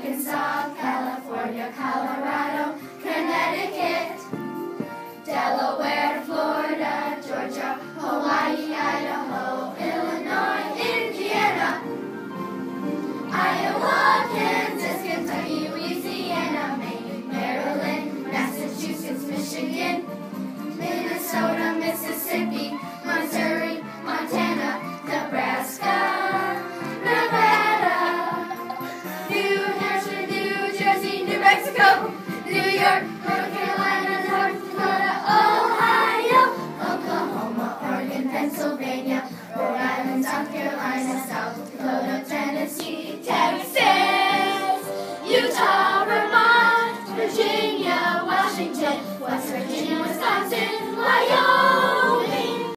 Arkansas, California, Colorado, Connecticut, Delaware, Florida, Georgia, Hawaii, Idaho, Illinois, Indiana, Iowa, Kansas, Kentucky, Louisiana, Maine, Maryland, Massachusetts, Michigan, Minnesota, Mississippi, Missouri, Montana, Nebraska, Nevada, New Hampshire, New Jersey, New Mexico, New York, North Carolina, North Dakota, Ohio, Oklahoma, Oregon, Pennsylvania, Rhode Island, South Carolina, South Dakota, Tennessee,